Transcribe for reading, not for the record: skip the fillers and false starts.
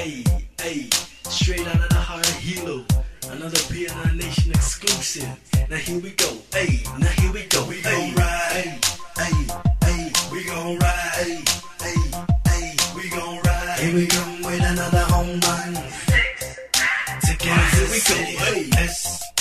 Hey, hey, straight out of the heart of Hilo. Another Piano Nation exclusive. Now here we go, hey, now here we go. We gon' ride, hey, hey, we gon' ride, hey, hey, we gon' ride. Here we come with another home run. Together we go, hey.